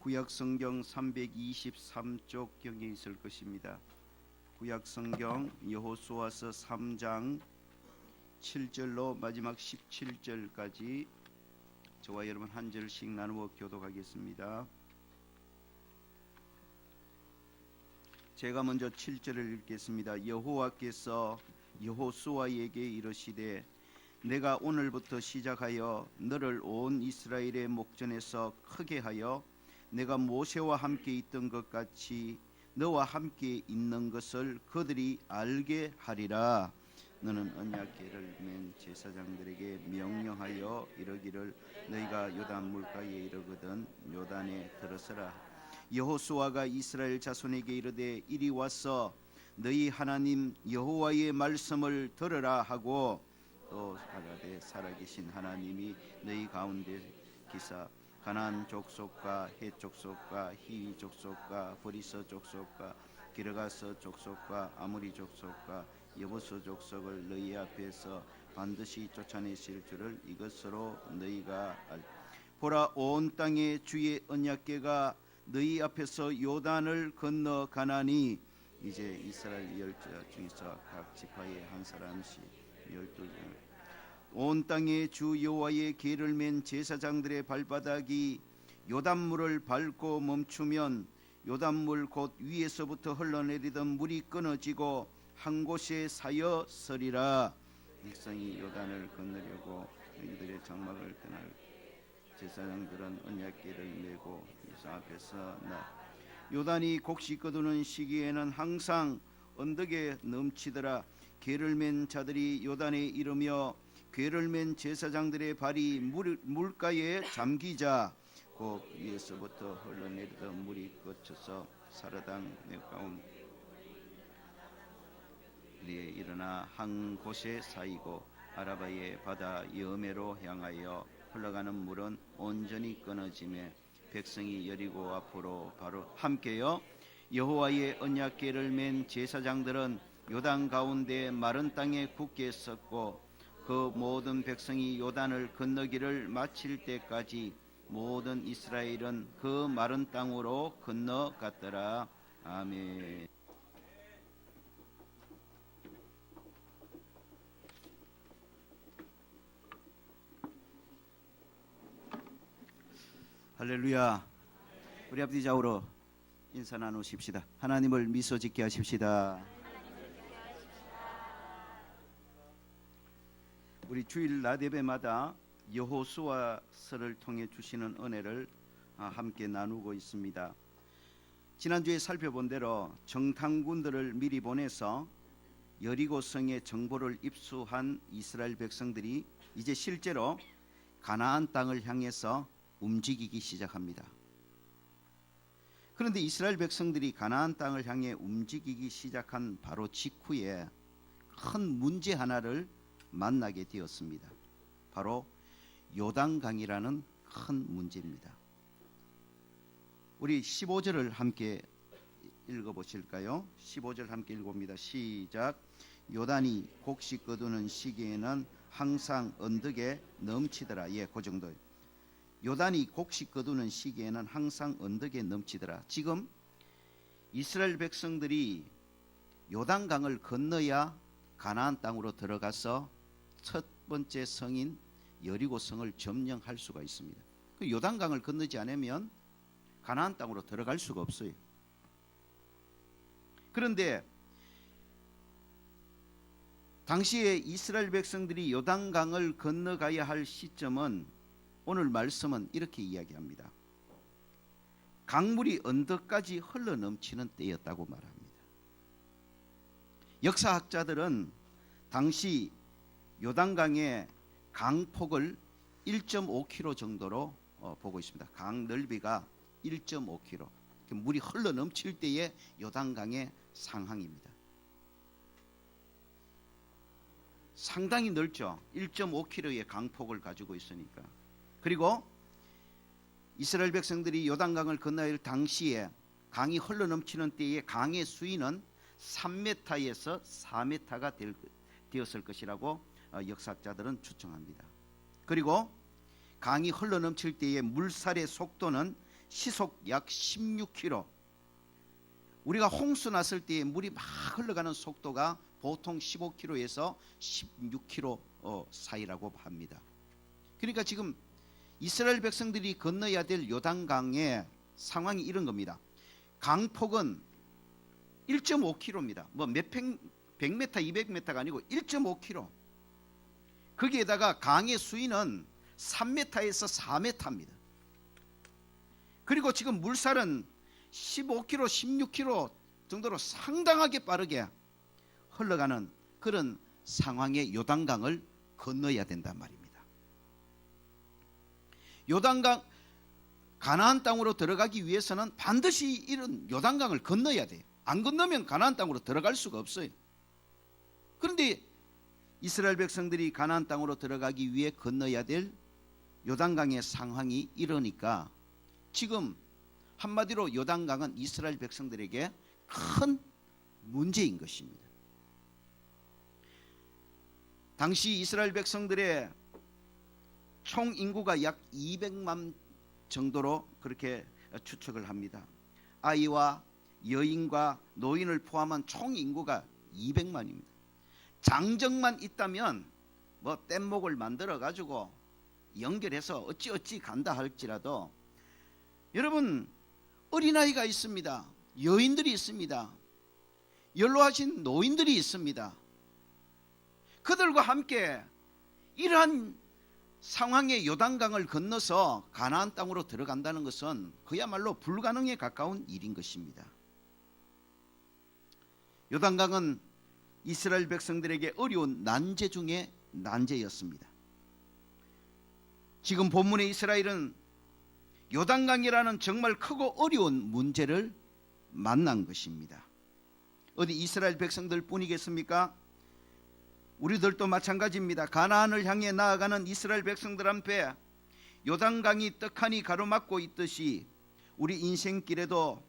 구약성경 323쪽 경에 있을 것입니다. 구약성경 여호수아서 3장 7절로 마지막 17절까지 저와 여러분 한 절씩 나누어 교독하겠습니다. 제가 먼저 7절을 읽겠습니다. 여호와께서 여호수아에게 이르시되 내가 오늘부터 시작하여 너를 온 이스라엘의 목전에서 크게 하여 내가 모세와 함께 있던 것 같이 너와 함께 있는 것을 그들이 알게 하리라. 너는 언약궤를 맨 제사장들에게 명령하여 이르기를 너희가 요단 물가에 이르거든 요단에 들어서라. 여호수아가 이스라엘 자손에게 이르되 이리 와서 너희 하나님 여호와의 말씀을 들으라 하고 또 가라되 살아계신 하나님이 너희 가운데 기사 가나안 족속과 헷 족속과 히 족속과 브리스 족속과 기르가스 족속과 아모리 족속과 여부스 족속을 너희 앞에서 반드시 쫓아내실 줄을 이것으로 너희가 보라 온 땅에 주의 언약궤가 너희 앞에서 요단을 건너 가나니 이제 이스라엘 열자 중에서 각 지파의 한 사람씩 12명 온 땅에 주 여호와의 궤를 맨 제사장들의 발바닥이 요단물을 밟고 멈추면 요단물 곧 위에서부터 흘러내리던 물이 끊어지고 한 곳에 사여 서리라. 백성이 요단을 건너려고 너희들의 장막을 떠날 제사장들은 언약궤를 메고 예수 앞에서 나 요단이 곡식 거두는 시기에는 항상 언덕에 넘치더라. 궤를 맨 자들이 요단에 이르며 궤를 맨 제사장들의 발이 물가에 잠기자 그 위에서부터 흘러내리던 물이 거쳐서 사르당 가운데 일어나 한 곳에 쌓이고 아라바의 바다 여메로 향하여 흘러가는 물은 온전히 끊어지며 백성이 여리고 앞으로 바로 함께요 여호와의 언약궤를 맨 제사장들은 요단 가운데 마른 땅에 굳게 섰고 그 모든 백성이 요단을 건너기를 마칠 때까지 모든 이스라엘은 그 마른 땅으로 건너갔더라. 아멘. 할렐루야. 우리 앞뒤 좌우로 인사 나누십시다. 하나님을 미소 짓게 하십시다. 우리 주일 낮 예배마다 여호수아서를 통해 주시는 은혜를 함께 나누고 있습니다. 지난주에 살펴본 대로 정탐군들을 미리 보내서 여리고 성의 정보를 입수한 이스라엘 백성들이 이제 실제로 가나안 땅을 향해서 움직이기 시작합니다. 그런데 이스라엘 백성들이 가나안 땅을 향해 움직이기 시작한 바로 직후에 큰 문제 하나를 만나게 되었습니다. 바로 요단강이라는 큰 문제입니다. 우리 15절을 함께 읽어보실까요? 15절 함께 읽어봅니다. 시작. 요단이 곡식 거두는 시기에는 항상 언덕에 넘치더라. 예, 그 정도. 요단이 곡식 거두는 시기에는 항상 언덕에 넘치더라. 지금 이스라엘 백성들이 요단강을 건너야 가나안 땅으로 들어가서 첫 번째 성인 여리고 성을 점령할 수가 있습니다. 그 요단강을 건너지 않으면 가나안 땅으로 들어갈 수가 없어요. 그런데 당시에 이스라엘 백성들이 요단강을 건너가야 할 시점은 오늘 말씀은 이렇게 이야기합니다. 강물이 언덕까지 흘러넘치는 때였다고 말합니다. 역사학자들은 당시 요단강의 강폭을 1.5km 정도로 보고 있습니다. 강 넓이가 1.5km. 물이 흘러넘칠 때의 요단강의 상황입니다. 상당히 넓죠. 1.5km의 강폭을 가지고 있으니까. 그리고 이스라엘 백성들이 요단강을 건너야 할 당시에 강이 흘러넘치는 때의 강의 수위는 3m에서 4m가 되었을 것이라고 역사학자들은 추정합니다. 그리고 강이 흘러넘칠 때의 물살의 속도는 시속 약 16km. 우리가 홍수 났을 때 물이 막 흘러가는 속도가 보통 15km에서 16km 사이라고 합니다. 그러니까 지금 이스라엘 백성들이 건너야 될 요단강의 상황이 이런 겁니다. 강폭은 1.5km입니다. 뭐 몇 100m, 200m가 아니고 1.5km. 거기에다가 강의 수위는 3m에서 4m입니다. 그리고 지금 물살은 15km, 16km 정도로 상당하게 빠르게 흘러가는 그런 상황의 요단강을 건너야 된단 말입니다. 요단강, 가나안 땅으로 들어가기 위해서는 반드시 이런 요단강을 건너야 돼요. 안 건너면 가나안 땅으로 들어갈 수가 없어요. 그런데 이스라엘 백성들이 가나안 땅으로 들어가기 위해 건너야 될 요단강의 상황이 이러니까 지금 한마디로 요단강은 이스라엘 백성들에게 큰 문제인 것입니다. 당시 이스라엘 백성들의 총 인구가 약 200만 정도로 그렇게 추측을 합니다. 아이와 여인과 노인을 포함한 총 인구가 200만입니다. 장정만 있다면 뭐 뗏목을 만들어 가지고 연결해서 어찌어찌 간다 할지라도 여러분 어린아이가 있습니다. 여인들이 있습니다. 연로하신 노인들이 있습니다. 그들과 함께 이러한 상황의 요단강을 건너서 가나안 땅으로 들어간다는 것은 그야말로 불가능에 가까운 일인 것입니다. 요단강은 이스라엘 백성들에게 어려운 난제 중에 난제였습니다. 지금 본문의 이스라엘은 요단강이라는 정말 크고 어려운 문제를 만난 것입니다. 어디 이스라엘 백성들 뿐이겠습니까? 우리들도 마찬가지입니다. 가나안을 향해 나아가는 이스라엘 백성들 앞에 요단강이 떡하니 가로막고 있듯이 우리 인생길에도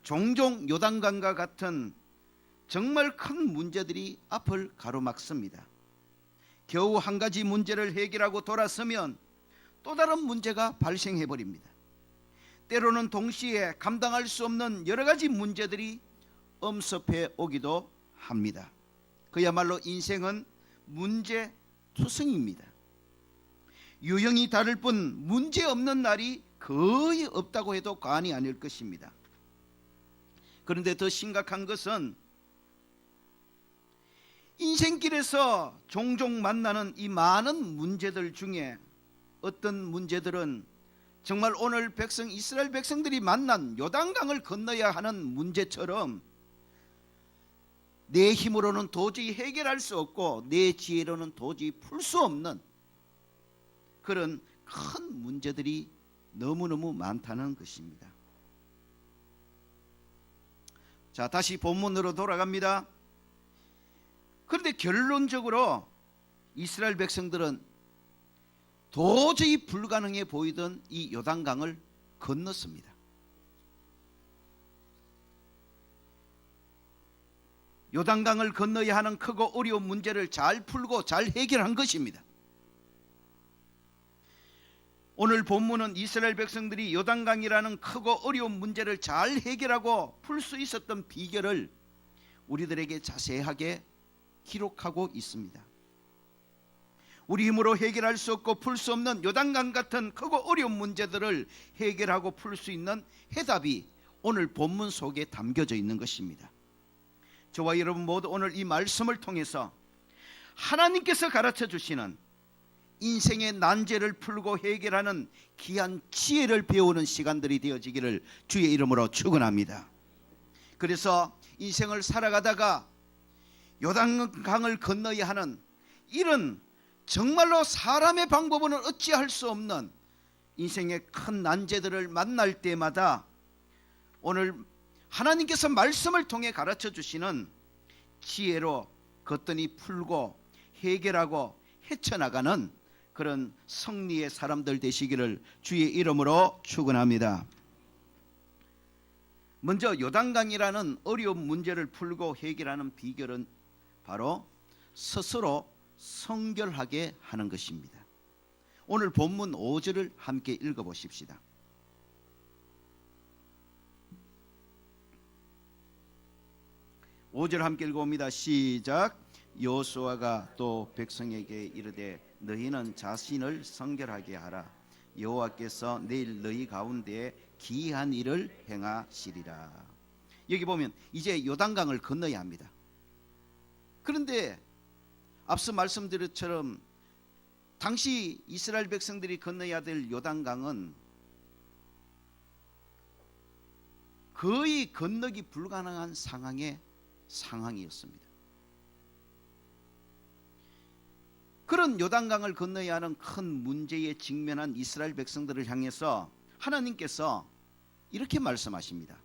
종종 요단강과 같은 정말 큰 문제들이 앞을 가로막습니다. 겨우 한 가지 문제를 해결하고 돌아서면 또 다른 문제가 발생해 버립니다. 때로는 동시에 감당할 수 없는 여러 가지 문제들이 엄습해 오기도 합니다. 그야말로 인생은 문제투성입니다. 유형이 다를 뿐 문제 없는 날이 거의 없다고 해도 과언이 아닐 것입니다. 그런데 더 심각한 것은 인생길에서 종종 만나는 이 많은 문제들 중에 어떤 문제들은 정말 오늘 이스라엘 백성들이 만난 요단강을 건너야 하는 문제처럼 내 힘으로는 도저히 해결할 수 없고 내 지혜로는 도저히 풀 수 없는 그런 큰 문제들이 너무너무 많다는 것입니다. 자, 다시 본문으로 돌아갑니다. 그런데 결론적으로 이스라엘 백성들은 도저히 불가능해 보이던 이 요단강을 건넜습니다. 요단강을 건너야 하는 크고 어려운 문제를 잘 풀고 잘 해결한 것입니다. 오늘 본문은 이스라엘 백성들이 요단강이라는 크고 어려운 문제를 잘 해결하고 풀 수 있었던 비결을 우리들에게 자세하게 기록하고 있습니다. 우리 힘으로 해결할 수 없고 풀 수 없는 요단강 같은 크고 어려운 문제들을 해결하고 풀 수 있는 해답이 오늘 본문 속에 담겨져 있는 것입니다. 저와 여러분 모두 오늘 이 말씀을 통해서 하나님께서 가르쳐 주시는 인생의 난제를 풀고 해결하는 귀한 지혜를 배우는 시간들이 되어지기를 주의 이름으로 축원합니다. 그래서 인생을 살아가다가 요단강을 건너야 하는 이런 정말로 사람의 방법으로는 어찌할 수 없는 인생의 큰 난제들을 만날 때마다 오늘 하나님께서 말씀을 통해 가르쳐 주시는 지혜로 거뜬히 풀고 해결하고 헤쳐나가는 그런 승리의 사람들 되시기를 주의 이름으로 축원합니다. 먼저 요단강이라는 어려운 문제를 풀고 해결하는 비결은 바로 스스로 성결하게 하는 것입니다. 오늘 본문 5절을 함께 읽어보십시다. 5절 함께 읽어봅니다. 시작. 여호수아가 또 백성에게 이르되 너희는 자신을 성결하게 하라. 여호와께서 내일 너희 가운데에 기이한 일을 행하시리라. 여기 보면 이제 요단강을 건너야 합니다. 그런데 앞서 말씀드린 것처럼 당시 이스라엘 백성들이 건너야 될 요단강은 거의 건너기 불가능한 상황이었습니다. 그런 요단강을 건너야 하는 큰 문제에 직면한 이스라엘 백성들을 향해서 하나님께서 이렇게 말씀하십니다.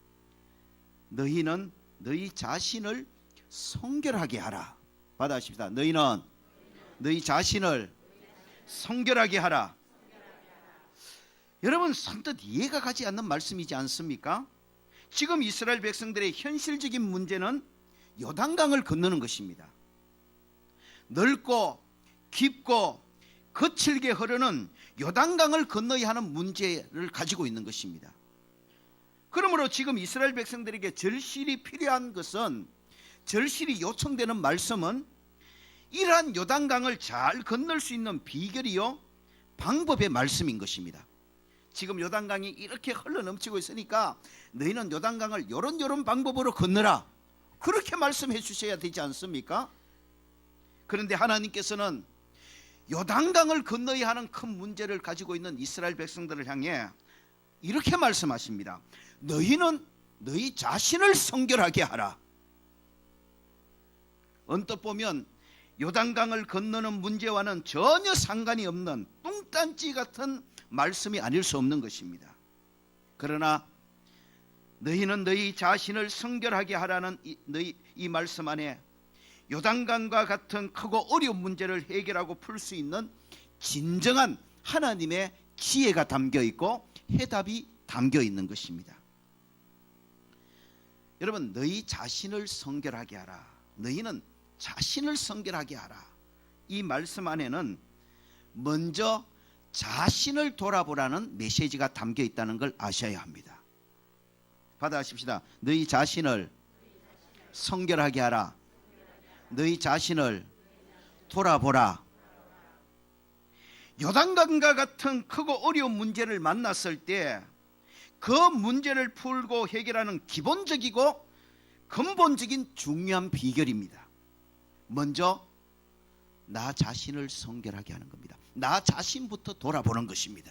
너희는 너희 자신을 성결하게 하라. 받아십시다. 너희는 너희 자신을 성결하게 하라. 여러분, 선뜻 이해가 가지 않는 말씀이지 않습니까? 지금 이스라엘 백성들의 현실적인 문제는 요단강을 건너는 것입니다. 넓고 깊고 거칠게 흐르는 요단강을 건너야 하는 문제를 가지고 있는 것입니다. 그러므로 지금 이스라엘 백성들에게 절실히 필요한 것은, 절실히 요청되는 말씀은 이러한 요단강을 잘 건널 수 있는 비결이요 방법의 말씀인 것입니다. 지금 요단강이 이렇게 흘러넘치고 있으니까 너희는 요단강을 요런 방법으로 건너라, 그렇게 말씀해 주셔야 되지 않습니까? 그런데 하나님께서는 요단강을 건너야 하는 큰 문제를 가지고 있는 이스라엘 백성들을 향해 이렇게 말씀하십니다. 너희는 너희 자신을 성결하게 하라. 언뜻 보면 요단강을 건너는 문제와는 전혀 상관이 없는 뚱딴지 같은 말씀이 아닐 수 없는 것입니다. 그러나 너희는 너희 자신을 성결하게 하라는 이 말씀 안에 요단강과 같은 크고 어려운 문제를 해결하고 풀 수 있는 진정한 하나님의 지혜가 담겨 있고 해답이 담겨 있는 것입니다. 여러분, 너희 자신을 성결하게 하라. 너희는 자신을 성결하게 하라. 이 말씀 안에는 먼저 자신을 돌아보라는 메시지가 담겨 있다는 걸 아셔야 합니다. 받아십시다. 너희 자신을 성결하게 하라. 너희 자신을 돌아보라. 요단강과 같은 크고 어려운 문제를 만났을 때 그 문제를 풀고 해결하는 기본적이고 근본적인 중요한 비결입니다. 먼저 나 자신을 성결하게 하는 겁니다. 나 자신부터 돌아보는 것입니다.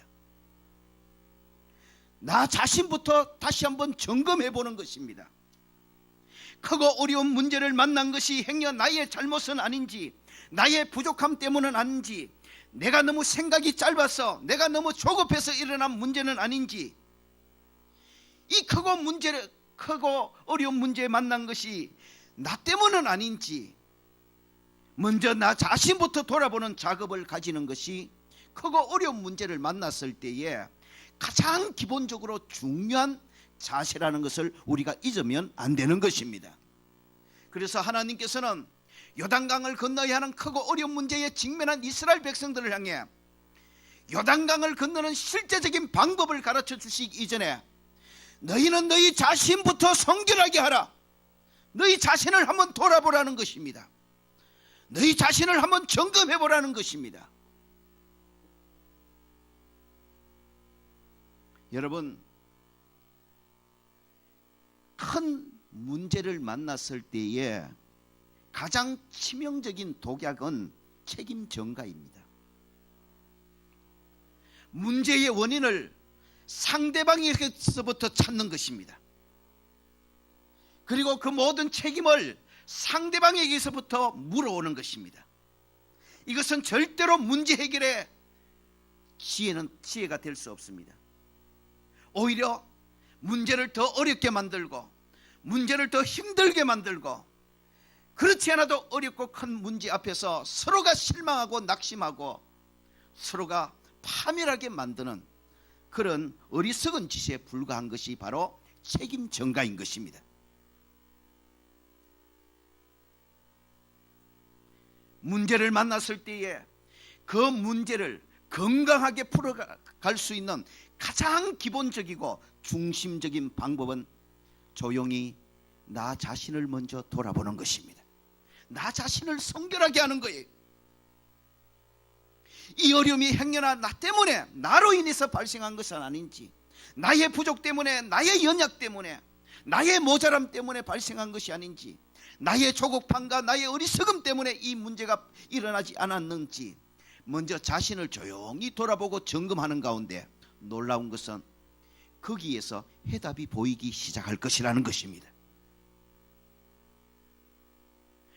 나 자신부터 다시 한번 점검해 보는 것입니다. 크고 어려운 문제를 만난 것이 행여 나의 잘못은 아닌지, 나의 부족함 때문은 아닌지, 내가 너무 생각이 짧아서, 내가 너무 조급해서 일어난 문제는 아닌지, 이 크고 어려운 문제에 만난 것이 나 때문은 아닌지, 먼저 나 자신부터 돌아보는 작업을 가지는 것이 크고 어려운 문제를 만났을 때에 가장 기본적으로 중요한 자세라는 것을 우리가 잊으면 안 되는 것입니다. 그래서 하나님께서는 요단강을 건너야 하는 크고 어려운 문제에 직면한 이스라엘 백성들을 향해 요단강을 건너는 실제적인 방법을 가르쳐 주시기 이전에 너희는 너희 자신부터 성결하게 하라. 너희 자신을 한번 돌아보라는 것입니다. 너희 자신을 한번 점검해 보라는 것입니다. 여러분, 큰 문제를 만났을 때에 가장 치명적인 독약은 책임 전가입니다. 문제의 원인을 상대방에게서부터 찾는 것입니다. 그리고 그 모든 책임을 상대방에게서부터 물어오는 것입니다. 이것은 절대로 문제 해결의 지혜가 될 수 없습니다. 오히려 문제를 더 어렵게 만들고 문제를 더 힘들게 만들고, 그렇지 않아도 어렵고 큰 문제 앞에서 서로가 실망하고 낙심하고 서로가 파멸하게 만드는 그런 어리석은 짓에 불과한 것이 바로 책임 전가인 것입니다. 문제를 만났을 때에 그 문제를 건강하게 풀어갈 수 있는 가장 기본적이고 중심적인 방법은 조용히 나 자신을 먼저 돌아보는 것입니다. 나 자신을 성결하게 하는 거예요. 이 어려움이 행여나 나 때문에, 나로 인해서 발생한 것은 아닌지, 나의 부족 때문에, 나의 연약 때문에, 나의 모자람 때문에 발생한 것이 아닌지, 나의 조급함과 나의 어리석음 때문에 이 문제가 일어나지 않았는지 먼저 자신을 조용히 돌아보고 점검하는 가운데 놀라운 것은 거기에서 해답이 보이기 시작할 것이라는 것입니다.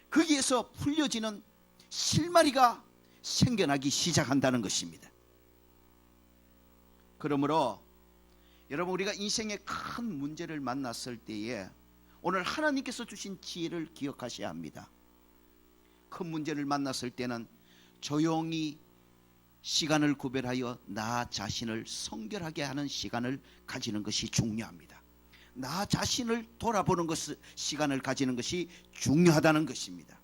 거기에서 풀려지는 실마리가 생겨나기 시작한다는 것입니다. 그러므로 여러분, 우리가 인생의 큰 문제를 만났을 때에 오늘 하나님께서 주신 지혜를 기억하셔야 합니다. 큰 문제를 만났을 때는 조용히 시간을 구별하여 나 자신을 성결하게 하는 시간을 가지는 것이 중요합니다. 나 자신을 돌아보는 시간을 가지는 것이 중요하다는 것입니다.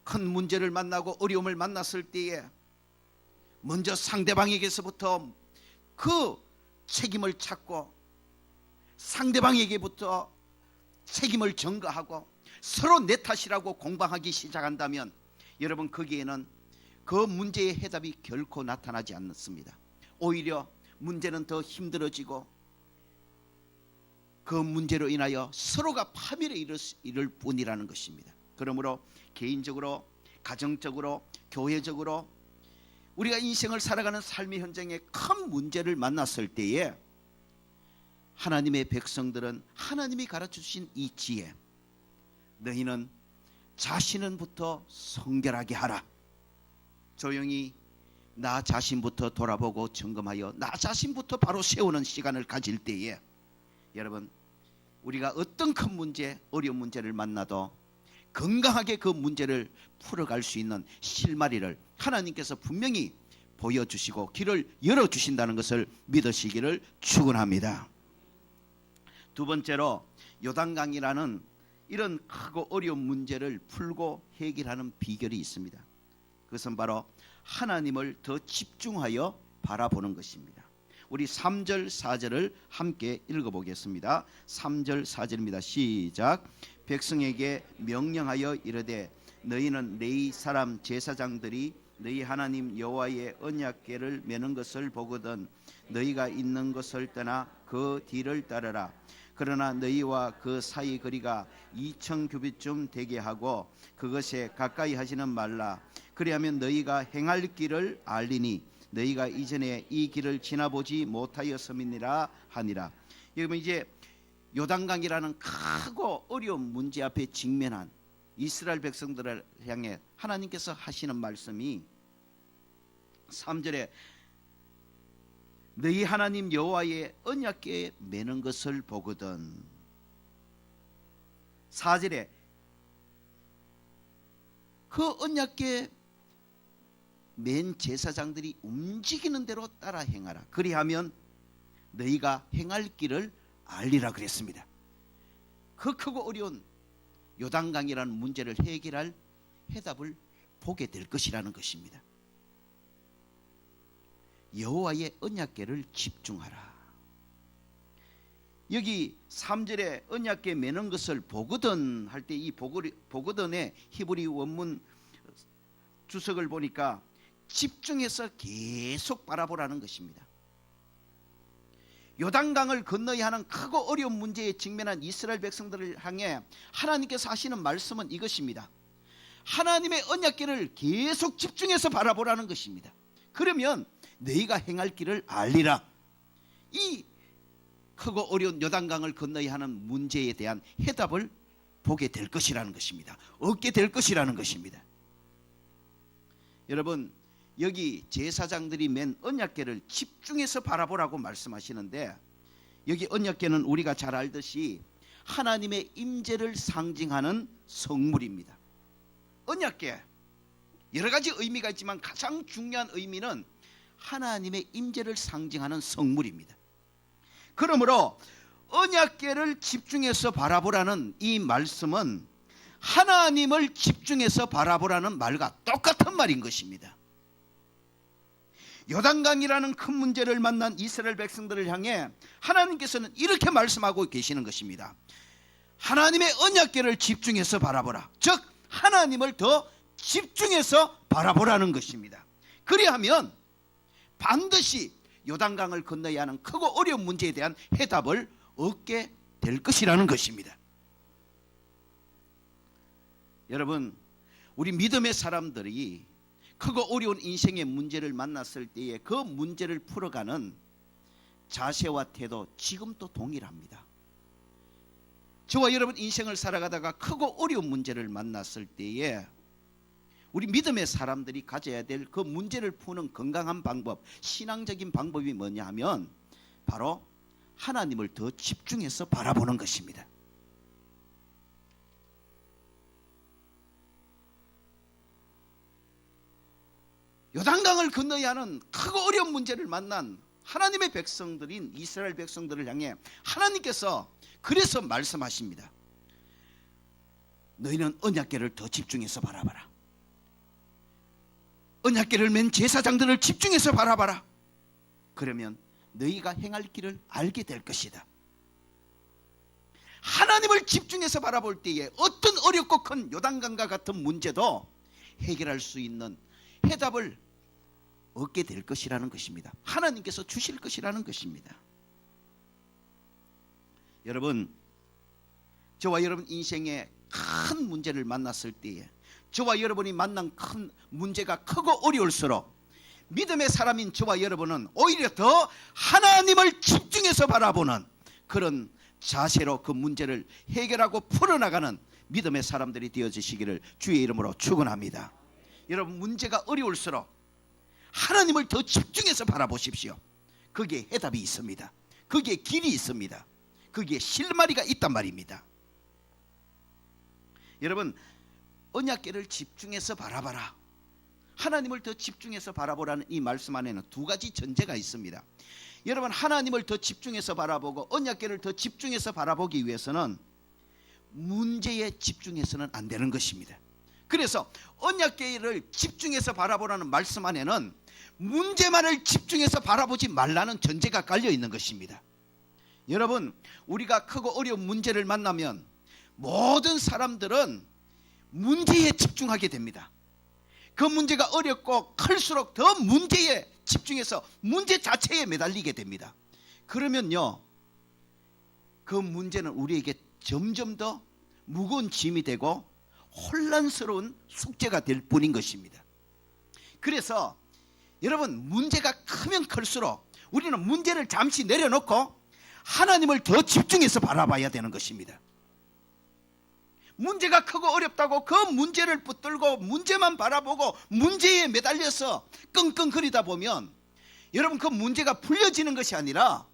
큰 문제를 만나고 어려움을 만났을 때에 먼저 상대방에게서부터 그 책임을 찾고 상대방에게부터 책임을 전가하고 서로 내 탓이라고 공방하기 시작한다면 여러분, 거기에는 그 문제의 해답이 결코 나타나지 않습니다. 오히려 문제는 더 힘들어지고 그 문제로 인하여 서로가 파멸에 이를 뿐이라는 것입니다. 그러므로 개인적으로, 가정적으로, 교회적으로 우리가 인생을 살아가는 삶의 현장에 큰 문제를 만났을 때에 하나님의 백성들은 하나님이 가르쳐주신 이 지혜, 너희는 자신은부터 성결하게 하라. 조용히 나 자신부터 돌아보고 점검하여 나 자신부터 바로 세우는 시간을 가질 때에 여러분, 우리가 어떤 큰 문제, 어려운 문제를 만나도 건강하게 그 문제를 풀어갈 수 있는 실마리를 하나님께서 분명히 보여주시고 길을 열어주신다는 것을 믿으시기를 축원합니다. 두 번째로 요단강이라는 이런 크고 어려운 문제를 풀고 해결하는 비결이 있습니다. 그것은 바로 하나님을 더 집중하여 바라보는 것입니다. 우리 3절 4절을 함께 읽어보겠습니다. 3절 4절입니다. 시작. 백성에게 명령하여 이르되 너희는 레위 사람 제사장들이 너희 하나님 여호와의 언약궤를 메는 것을 보거든 너희가 있는 것을 떠나 그 뒤를 따르라. 그러나 너희와 그 사이 거리가 2000규빗쯤 되게 하고 그것에 가까이 하지는 말라. 그리하면 너희가 행할 길을 알리니 너희가 이전에 이 길을 지나보지 못하였음이니라 하니라. 여러분, 이제 요단강이라는 크고 어려운 문제 앞에 직면한 이스라엘 백성들을 향해 하나님께서 하시는 말씀이 3절에 너희 하나님 여호와의 언약궤에 매는 것을 보거든, 4절에 그 언약궤에 맨 제사장들이 움직이는 대로 따라 행하라. 그리하면 너희가 행할 길을 알리라 그랬습니다. 그 크고 어려운 요단강이라는 문제를 해결할 해답을 보게 될 것이라는 것입니다. 여호와의 언약궤를 집중하라. 여기 3절에 언약궤 매는 것을 보거든 할 때 이 보거든의 히브리 원문 주석을 보니까 집중해서 계속 바라보라는 것입니다. 요단강을 건너야 하는 크고 어려운 문제에 직면한 이스라엘 백성들을 향해 하나님께서 하시는 말씀은 이것입니다. 하나님의 언약궤를 계속 집중해서 바라보라는 것입니다. 그러면 너희가 행할 길을 알리라. 이 크고 어려운 요단강을 건너야 하는 문제에 대한 해답을 보게 될 것이라는 것입니다. 얻게 될 것이라는 것입니다. 여러분, 여기 제사장들이 맨 언약궤를 집중해서 바라보라고 말씀하시는데, 여기 언약궤는 우리가 잘 알듯이 하나님의 임재를 상징하는 성물입니다. 언약궤 여러 가지 의미가 있지만 가장 중요한 의미는 하나님의 임재를 상징하는 성물입니다. 그러므로 언약궤를 집중해서 바라보라는 이 말씀은 하나님을 집중해서 바라보라는 말과 똑같은 말인 것입니다. 요단강이라는 큰 문제를 만난 이스라엘 백성들을 향해 하나님께서는 이렇게 말씀하고 계시는 것입니다. 하나님의 언약궤를 집중해서 바라보라. 즉 하나님을 더 집중해서 바라보라는 것입니다. 그리하면 반드시 요단강을 건너야 하는 크고 어려운 문제에 대한 해답을 얻게 될 것이라는 것입니다. 여러분, 우리 믿음의 사람들이 크고 어려운 인생의 문제를 만났을 때에 그 문제를 풀어가는 자세와 태도 지금도 동일합니다. 저와 여러분 인생을 살아가다가 크고 어려운 문제를 만났을 때에 우리 믿음의 사람들이 가져야 될 그 문제를 푸는 건강한 방법, 신앙적인 방법이 뭐냐 하면 바로 하나님을 더 집중해서 바라보는 것입니다. 요단강을 건너야 하는 크고 어려운 문제를 만난 하나님의 백성들인 이스라엘 백성들을 향해 하나님께서 그래서 말씀하십니다. 너희는 언약궤를 더 집중해서 바라봐라. 언약궤를 맨 제사장들을 집중해서 바라봐라. 그러면 너희가 행할 길을 알게 될 것이다. 하나님을 집중해서 바라볼 때에 어떤 어렵고 큰 요단강과 같은 문제도 해결할 수 있는 해답을 얻게 될 것이라는 것입니다. 하나님께서 주실 것이라는 것입니다. 여러분, 저와 여러분 인생에 큰 문제를 만났을 때에 저와 여러분이 만난 큰 문제가 크고 어려울수록 믿음의 사람인 저와 여러분은 오히려 더 하나님을 집중해서 바라보는 그런 자세로 그 문제를 해결하고 풀어나가는 믿음의 사람들이 되어지시기를 주의 이름으로 축원합니다. 여러분, 문제가 어려울수록 하나님을 더 집중해서 바라보십시오. 거기에 해답이 있습니다. 거기에 길이 있습니다. 거기에 실마리가 있단 말입니다. 여러분, 언약궤를 집중해서 바라봐라. 하나님을 더 집중해서 바라보라는 이 말씀 안에는 두 가지 전제가 있습니다. 여러분, 하나님을 더 집중해서 바라보고 언약궤를 더 집중해서 바라보기 위해서는 문제에 집중해서는 안 되는 것입니다. 그래서 언약궤를 집중해서 바라보라는 말씀 안에는 문제만을 집중해서 바라보지 말라는 전제가 깔려 있는 것입니다. 여러분, 우리가 크고 어려운 문제를 만나면 모든 사람들은 문제에 집중하게 됩니다. 그 문제가 어렵고 클수록 더 문제에 집중해서 문제 자체에 매달리게 됩니다. 그러면요, 그 문제는 우리에게 점점 더 무거운 짐이 되고 혼란스러운 숙제가 될 뿐인 것입니다. 그래서 여러분, 문제가 크면 클수록 우리는 문제를 잠시 내려놓고 하나님을 더 집중해서 바라봐야 되는 것입니다. 문제가 크고 어렵다고 그 문제를 붙들고 문제만 바라보고 문제에 매달려서 끙끙거리다 보면 여러분, 그 문제가 풀려지는 것이 아니라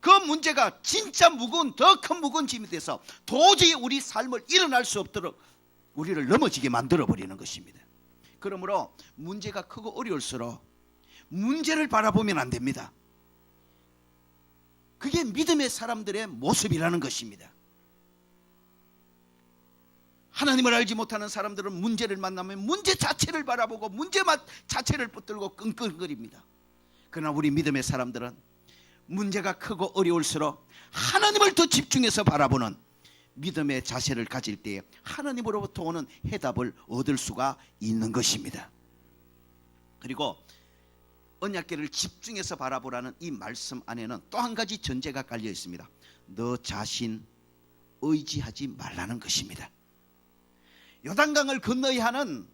그 문제가 진짜 무거운, 더 큰 무거운 짐이 돼서 도저히 우리 삶을 일어날 수 없도록 우리를 넘어지게 만들어버리는 것입니다. 그러므로 문제가 크고 어려울수록 문제를 바라보면 안 됩니다. 그게 믿음의 사람들의 모습이라는 것입니다. 하나님을 알지 못하는 사람들은 문제를 만나면 문제 자체를 바라보고 문제 자체를 붙들고 끙끙거립니다. 그러나 우리 믿음의 사람들은 문제가 크고 어려울수록 하나님을 더 집중해서 바라보는 믿음의 자세를 가질 때에 하나님으로부터 오는 해답을 얻을 수가 있는 것입니다. 그리고 언약궤를 집중해서 바라보라는 이 말씀 안에는 또 한 가지 전제가 깔려 있습니다. 너 자신 의지하지 말라는 것입니다. 요단강을 건너야 하는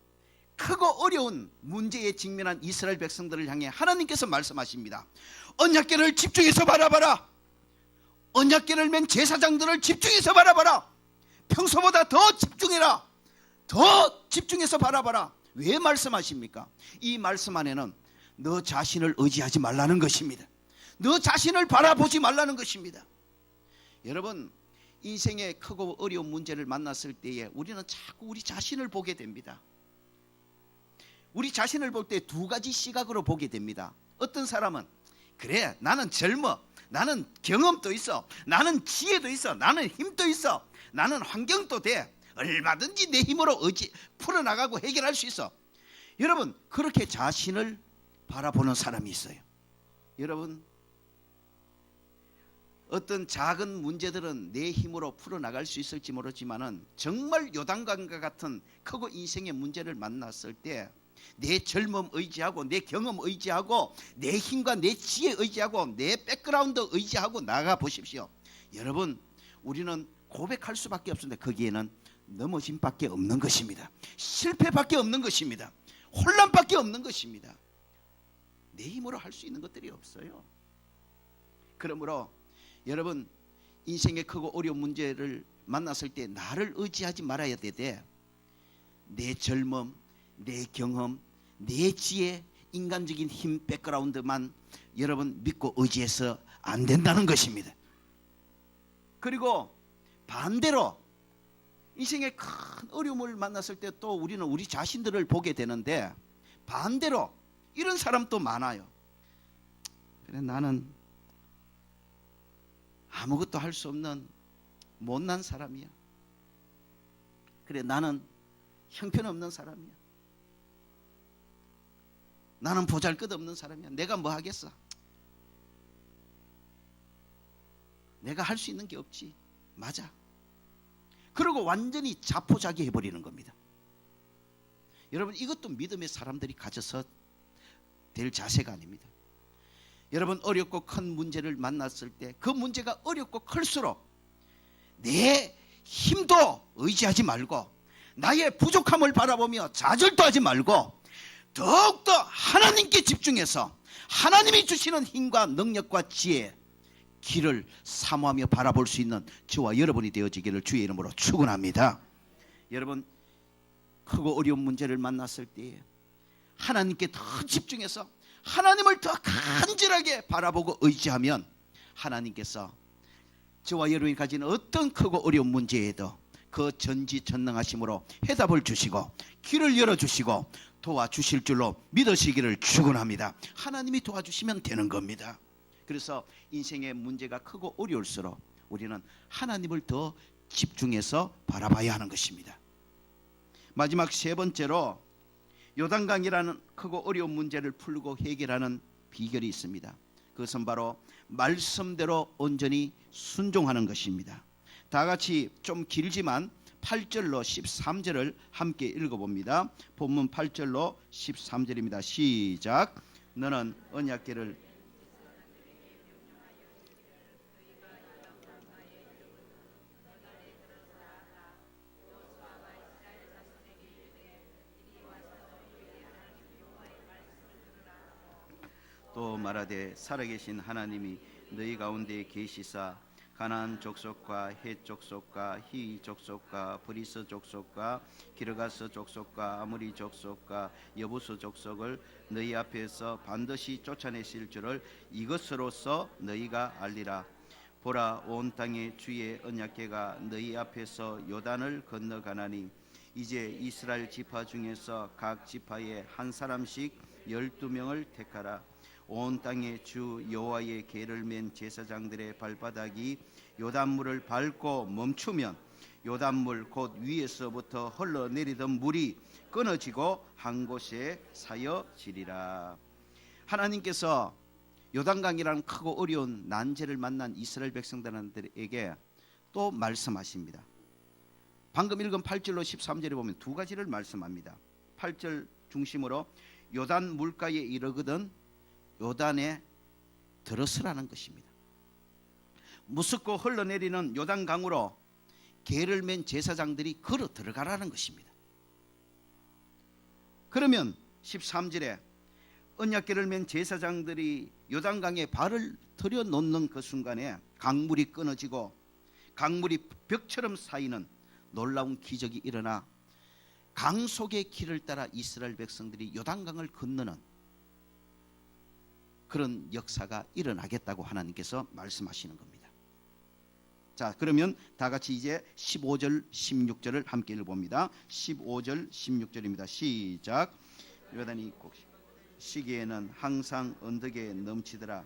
크고 어려운 문제에 직면한 이스라엘 백성들을 향해 하나님께서 말씀하십니다. 언약궤를 집중해서 바라봐라. 언약궤를 맨 제사장들을 집중해서 바라봐라. 평소보다 더 집중해라. 더 집중해서 바라봐라. 왜 말씀하십니까? 이 말씀 안에는 너 자신을 의지하지 말라는 것입니다. 너 자신을 바라보지 말라는 것입니다. 여러분, 인생의 크고 어려운 문제를 만났을 때에 우리는 자꾸 우리 자신을 보게 됩니다. 우리 자신을 볼 때 두 가지 시각으로 보게 됩니다. 어떤 사람은 그래, 나는 젊어, 나는 경험도 있어, 나는 지혜도 있어, 나는 힘도 있어, 나는 환경도 돼, 얼마든지 내 힘으로 풀어나가고 해결할 수 있어. 여러분, 그렇게 자신을 바라보는 사람이 있어요. 여러분, 어떤 작은 문제들은 내 힘으로 풀어나갈 수 있을지 모르지만은 정말 요단강과 같은 크고 인생의 문제를 만났을 때 내 젊음 의지하고 내 경험 의지하고 내 힘과 내 지혜 의지하고 내 백그라운드 의지하고 나가 보십시오. 여러분, 우리는 고백할 수밖에 없습니다. 거기에는 넘어짐밖에 없는 것입니다. 실패밖에 없는 것입니다. 혼란밖에 없는 것입니다. 내 힘으로 할 수 있는 것들이 없어요. 그러므로 여러분, 인생의 크고 어려운 문제를 만났을 때 나를 의지하지 말아야 되되 내 젊음, 내 경험, 내 지혜, 인간적인 힘, 백그라운드만 여러분 믿고 의지해서 안 된다는 것입니다. 그리고 반대로 인생의 큰 어려움을 만났을 때 또 우리는 우리 자신들을 보게 되는데 반대로 이런 사람도 많아요. 그래, 나는 아무것도 할 수 없는 못난 사람이야. 그래, 나는 형편없는 사람이야. 나는 보잘것없는 사람이야. 내가 뭐 하겠어? 내가 할 수 있는 게 없지. 맞아. 그리고 완전히 자포자기 해버리는 겁니다. 여러분, 이것도 믿음의 사람들이 가져서 될 자세가 아닙니다. 여러분, 어렵고 큰 문제를 만났을 때 그 문제가 어렵고 클수록 내 힘도 의지하지 말고 나의 부족함을 바라보며 좌절도 하지 말고 더욱더 하나님께 집중해서 하나님이 주시는 힘과 능력과 지혜, 길을 사모하며 바라볼 수 있는 저와 여러분이 되어지기를 주의 이름으로 축원합니다. 여러분, 크고 어려운 문제를 만났을 때 하나님께 더 집중해서 하나님을 더 간절하게 바라보고 의지하면 하나님께서 저와 여러분이 가진 어떤 크고 어려운 문제에도 그 전지전능하심으로 해답을 주시고 길을 열어주시고 도와주실 줄로 믿으시기를 축원합니다. 하나님이 도와주시면 되는 겁니다. 그래서 인생의 문제가 크고 어려울수록 우리는 하나님을 더 집중해서 바라봐야 하는 것입니다. 마지막 세 번째로 요단강이라는 크고 어려운 문제를 풀고 해결하는 비결이 있습니다. 그것은 바로 말씀대로 온전히 순종하는 것입니다. 다 같이 좀 길지만 8절로 13절을 함께 읽어봅니다. 본문 8절로 13절입니다. 시작. 너는 언약궤를 또 말하되 살아계신 하나님이 너희 가운데 계시사 가나안 족속과 헷 족속과 히 족속과 브리스 족속과 기르가스 족속과 아무리 족속과 여부스 족속을 너희 앞에서 반드시 쫓아내실 줄을 이것으로써 너희가 알리라. 보라, 온 땅에 주의 언약궤가 너희 앞에서 요단을 건너가나니 이제 이스라엘 지파 중에서 각 지파에 한 사람씩 12명을 택하라. 온 땅에 주 여호와의 궤를 맨 제사장들의 발바닥이 요단물을 밟고 멈추면 요단물 곧 위에서부터 흘러내리던 물이 끊어지고 한 곳에 사여지리라. 하나님께서 요단강이라는 크고 어려운 난제를 만난 이스라엘 백성들에게 또 말씀하십니다. 방금 읽은 8절로 13절에 보면 두 가지를 말씀합니다. 8절 중심으로 요단 물가에 이르거든 요단에 들어서라는 것입니다. 무섭고 흘러내리는 요단강으로 궤를 맨 제사장들이 걸어 들어가라는 것입니다. 그러면 13절에 언약궤를 맨 제사장들이 요단강에 발을 들여놓는 그 순간에 강물이 끊어지고 강물이 벽처럼 쌓이는 놀라운 기적이 일어나 강 속의 길을 따라 이스라엘 백성들이 요단강을 건너는 그런 역사가 일어나겠다고 하나님께서 말씀하시는 겁니다. 자, 그러면 다 같이 이제 15절 16절을 함께 읽어봅니다. 15절 16절입니다. 시작. 요단이 시기에는 항상 언덕에 넘치더라.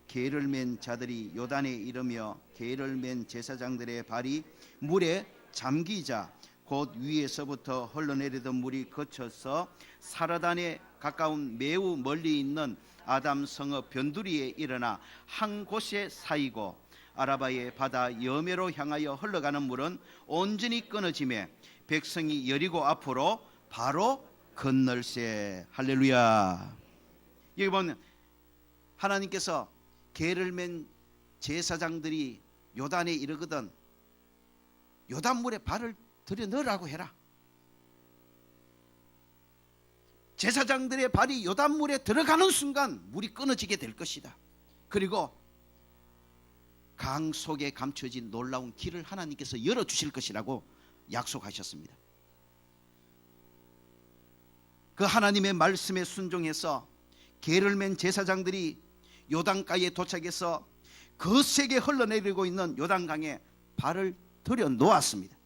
궤를 맨 자들이 요단에 이르며 궤를 맨 제사장들의 발이 물에 잠기자 곧 위에서부터 흘러내리던 물이 거쳐서 사라단의 가까운 매우 멀리 있는 아담 성읍 변두리에 일어나 한 곳에 쌓이고 아라바의 바다 여매로 향하여 흘러가는 물은 온전히 끊어지매 백성이 여리고 앞으로 바로 건널세. 할렐루야. 여기 보면 하나님께서 개를 맨 제사장들이 요단에 이르거든 요단물에 발을 들여 넣으라고 해라. 제사장들의 발이 요단물에 들어가는 순간 물이 끊어지게 될 것이다. 그리고 강 속에 감춰진 놀라운 길을 하나님께서 열어주실 것이라고 약속하셨습니다. 그 하나님의 말씀에 순종해서 개를 맨 제사장들이 요단가에 도착해서 거세게 흘러내리고 있는 요단강에 발을 들여 놓았습니다.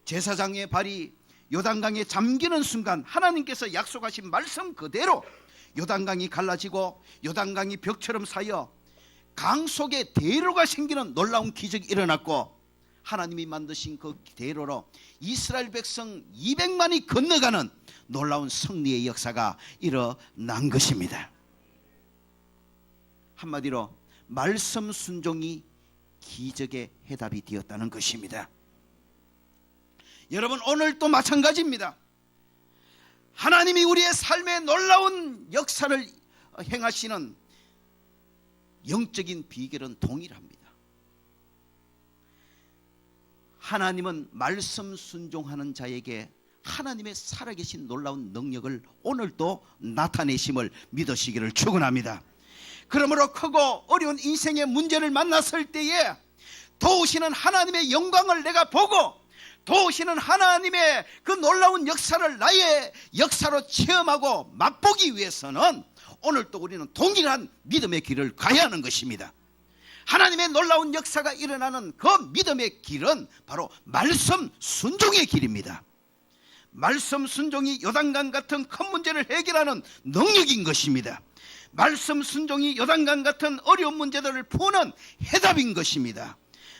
제사장의 발이 요단강에 잠기는 순간 하나님께서 약속하신 말씀 그대로 요단강이 갈라지고 요단강이 벽처럼 쌓여 강 속에 대로가 생기는 놀라운 기적이 일어났고 하나님이 만드신 그 대로로 이스라엘 백성 200만이 건너가는 놀라운 승리의 역사가 일어난 것입니다. 한마디로 말씀 순종이 기적의 해답이 되었다는 것입니다. 여러분 오늘도 마찬가지입니다. 하나님이 우리의 삶에 놀라운 역사를 행하시는 영적인 비결은 동일합니다. 하나님은 말씀 순종하는 자에게 하나님의 살아계신 놀라운 능력을 오늘도 나타내심을 믿으시기를 축원합니다. 그러므로 크고 어려운 인생의 문제를 만났을 때에 도우시는 하나님의 영광을 내가 보고 도우시는 하나님의 그 놀라운 역사를 나의 역사로 체험하고 맛보기 위해서는 오늘도 우리는 동일한 믿음의 길을 가야 하는 것입니다. 하나님의 놀라운 역사가 일어나는 그 믿음의 길은 바로 말씀 순종의 길입니다. 말씀 순종이 요단강 같은 큰 문제를 해결하는 능력인 것입니다. 말씀 순종이 요단강 같은 어려운 문제들을 푸는 해답인 것입니다.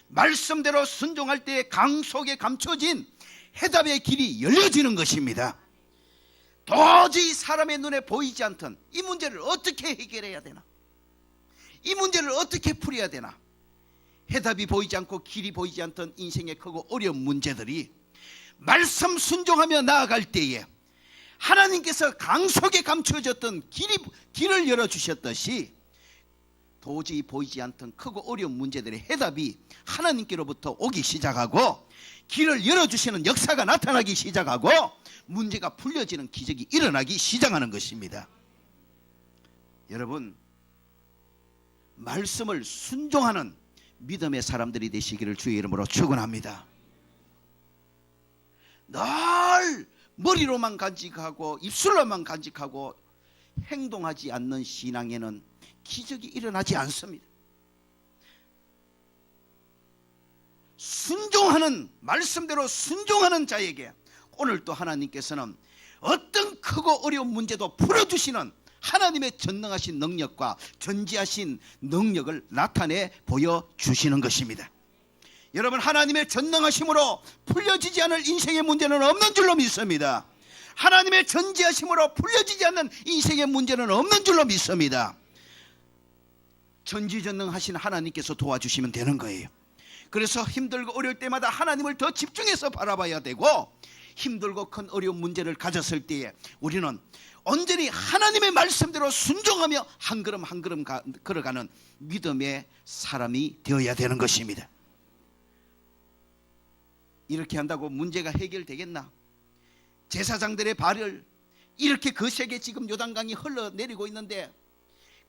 말씀대로 순종할 때 강 속에 감춰진 해답의 길이 열려지는 것입니다. 도저히 사람의 눈에 보이지 않던 이 문제를 어떻게 해결해야 되나? 이 문제를 어떻게 풀어야 되나? 해답이 보이지 않고 길이 보이지 않던 인생의 크고 어려운 문제들이 말씀 순종하며 나아갈 때에 하나님께서 강 속에 감춰졌던 길을 열어주셨듯이 도저히 보이지 않던 크고 어려운 문제들의 해답이 하나님께로부터 오기 시작하고 길을 열어주시는 역사가 나타나기 시작하고 문제가 풀려지는 기적이 일어나기 시작하는 것입니다. 여러분 말씀을 순종하는 믿음의 사람들이 되시기를 주의 이름으로 축원합니다. 늘 머리로만 간직하고 입술로만 간직하고 행동하지 않는 신앙에는 기적이 일어나지 않습니다. 순종하는 말씀대로 순종하는 자에게 오늘 또 하나님께서는 어떤 크고 어려운 문제도 풀어주시는 하나님의 전능하신 능력과 전지하신 능력을 나타내 보여주시는 것입니다. 여러분 하나님의 전능하심으로 풀려지지 않을 인생의 문제는 없는 줄로 믿습니다. 하나님의 전지하심으로 풀려지지 않는 인생의 문제는 없는 줄로 믿습니다. 전지전능하신 하나님께서 도와주시면 되는 거예요. 그래서 힘들고 어려울 때마다 하나님을 더 집중해서 바라봐야 되고 힘들고 큰 어려운 문제를 가졌을 때에 우리는 온전히 하나님의 말씀대로 순종하며 한 걸음 한 걸음 걸어가는 믿음의 사람이 되어야 되는 것입니다. 이렇게 한다고 문제가 해결되겠나? 제사장들의 발을 이렇게 거세게 지금 요단강이 흘러내리고 있는데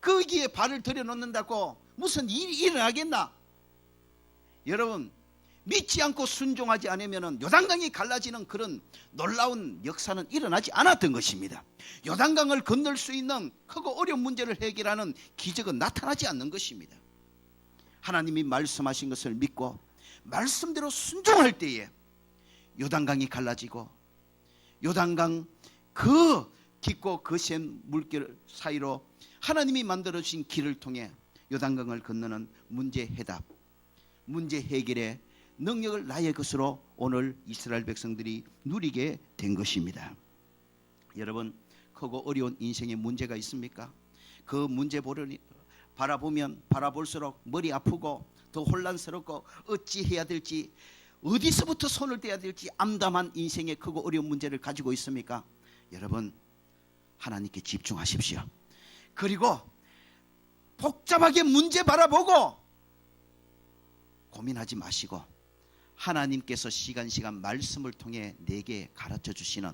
거기에 발을 들여놓는다고 무슨 일이 일어나겠나? 여러분 믿지 않고 순종하지 않으면 요단강이 갈라지는 그런 놀라운 역사는 일어나지 않았던 것입니다. 요단강을 건널 수 있는 크고 어려운 문제를 해결하는 기적은 나타나지 않는 것입니다. 하나님이 말씀하신 것을 믿고 말씀대로 순종할 때에 요단강이 갈라지고 요단강 그 깊고 거센 물길 사이로 하나님이 만들어주신 길을 통해 요단강을 건너는 문제 해답, 문제 해결의 능력을 나의 것으로 오늘 이스라엘 백성들이 누리게 된 것입니다. 여러분 크고 어려운 인생의 문제가 있습니까? 그 문제 바라보면 바라볼수록 머리 아프고 더 혼란스럽고 어찌해야 될지, 어디서부터 손을 떼야 될지 암담한 인생의 크고 어려운 문제를 가지고 있습니까? 여러분, 하나님께 집중하십시오. 그리고 복잡하게 문제 바라보고 고민하지 마시고 하나님께서 시간 말씀을 통해 내게 가르쳐 주시는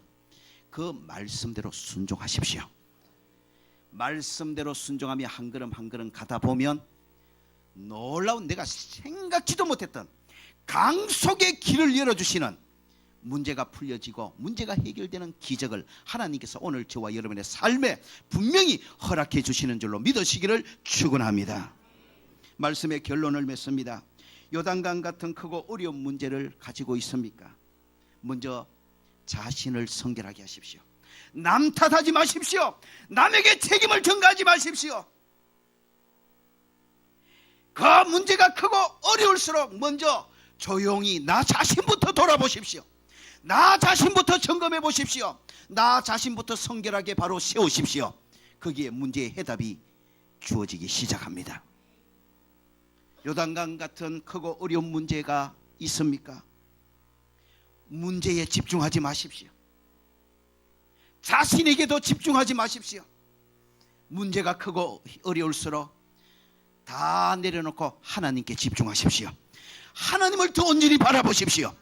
그 말씀대로 순종하십시오. 말씀대로 순종하며 한 걸음 한 걸음 가다 보면 놀라운, 내가 생각지도 못했던 강 속의 길을 열어주시는, 문제가 풀려지고 문제가 해결되는 기적을 하나님께서 오늘 저와 여러분의 삶에 분명히 허락해 주시는 줄로 믿으시기를 축원합니다. 말씀의 결론을 맺습니다. 요단강 같은 크고 어려운 문제를 가지고 있습니까? 먼저 자신을 성결하게 하십시오. 남 탓하지 마십시오. 남에게 책임을 전가하지 마십시오. 그 문제가 크고 어려울수록 먼저 조용히 나 자신부터 돌아보십시오. 나 자신부터 점검해 보십시오. 나 자신부터 성결하게 바로 세우십시오. 거기에 문제의 해답이 주어지기 시작합니다. 요단강 같은 크고 어려운 문제가 있습니까? 문제에 집중하지 마십시오. 자신에게도 집중하지 마십시오. 문제가 크고 어려울수록 다 내려놓고 하나님께 집중하십시오. 하나님을 더 온전히 바라보십시오.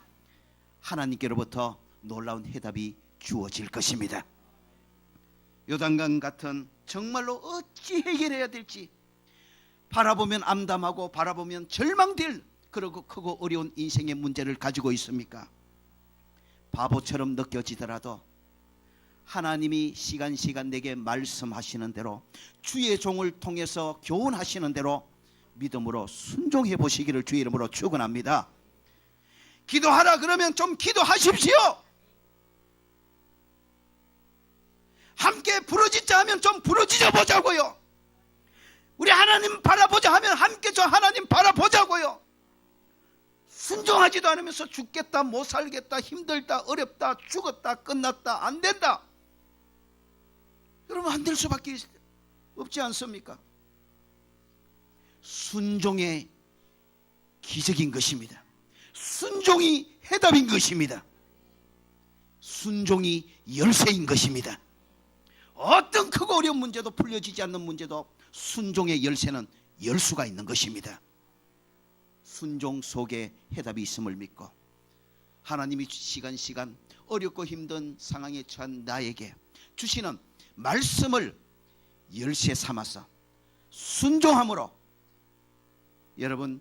하나님께로부터 놀라운 해답이 주어질 것입니다. 요단강 같은 정말로 어찌 해결해야 될지 바라보면 암담하고 바라보면 절망될 그러고 크고 어려운 인생의 문제를 가지고 있습니까? 바보처럼 느껴지더라도 하나님이 시간 내게 말씀하시는 대로, 주의 종을 통해서 교훈하시는 대로 믿음으로 순종해 보시기를 주의 이름으로 축원합니다. 기도하라 그러면 좀 기도하십시오. 함께 부르짖자 하면 좀 부르짖어 보자고요. 우리 하나님 바라보자 하면 함께 저 하나님 바라보자고요. 순종하지도 않으면서 죽겠다, 못 살겠다, 힘들다, 어렵다, 죽었다, 끝났다, 안 된다. 여러분, 안 될 수밖에 없지 않습니까? 순종의 기적인 것입니다. 순종이 해답인 것입니다. 순종이 열쇠인 것입니다. 어떤 크고 어려운 문제도, 풀려지지 않는 문제도 순종의 열쇠는 열 수가 있는 것입니다. 순종 속에 해답이 있음을 믿고 하나님이 시간 어렵고 힘든 상황에 처한 나에게 주시는 말씀을 열쇠 삼아서 순종함으로 여러분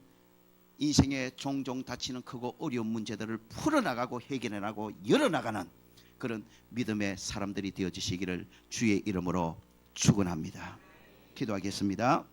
인생에 종종 닥치는 크고 어려운 문제들을 풀어나가고 해결해나가고 열어나가는 그런 믿음의 사람들이 되어주시기를 주의 이름으로 축원합니다. 기도하겠습니다.